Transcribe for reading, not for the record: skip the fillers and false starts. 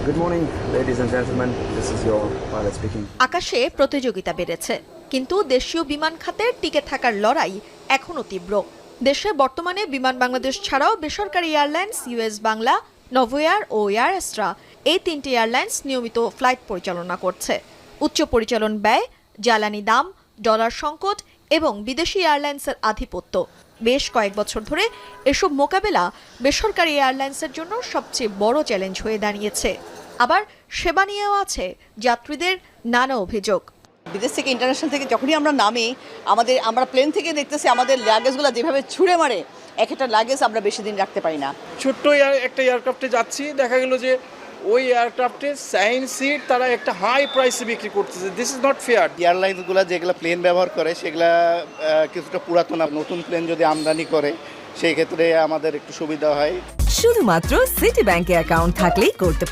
Good morning, ladies and gentlemen. This is your pilot speaking. আকাশে প্রতিযোগিতা বেড়েছে, কিন্তু দেশীয় বিমান খাতের টিকে থাকার লড়াই এখনও তীব্র। দেশে বর্তমানে বিমান বাংলাদেশ ছাড়াও বেসরকারি এয়ারলাইন্স ইউএস বাংলা, নভোএয়ার ও এয়ার এস্ট্রা এই তিনটি এয়ারলাইন্স নিয়মিত ফ্লাইট পরিচালনা করছে। উচ্চ পরিচালন ব্যয়, জ্বালানি দাম, ডলার সংকট এবং বিদেশি এয়ারলাইন্সের আধিপত্য বেশ কয়েক বছর ধরে এসব মোকাবেলা বেসরকারি এয়ারলাইন্সের জন্য সবচেয়ে বড় চ্যালেঞ্জ হয়ে দাঁড়িয়েছে। আবার সেবা নিয়েও আছে যাত্রীদের নানা অভিযোগ। বিদেশ থেকে ইন্টারন্যাশনাল থেকে যখনই আমরা নামি আমরা প্লেন থেকে দেখতেছি আমাদের লাগেজগুলো যেভাবে ছুঁড়ে মারে, এক একটা লাগেজ আমরা বেশি দিন রাখতে পারি না। ছোট্ট একটা এয়ারক্রাফটে যাচ্ছি, দেখা গেল যে ওই এয়ারক্রাফটে সাইন সিট তারা একটা হাই প্রাইসে বিক্রি করতেছে। This is not fair. এয়ারলাইন্সগুলো যেগুলো প্লেন ব্যবহার করে সেগুলা কিছুটা পুরাতন, নতুন প্লেন যদি আমদানি করে সেই ক্ষেত্রে আমাদের একটু সুবিধা হয়। শুধুমাত্র সিটি ব্যাংকে অ্যাকাউন্ট থাকলেই করতে পারে।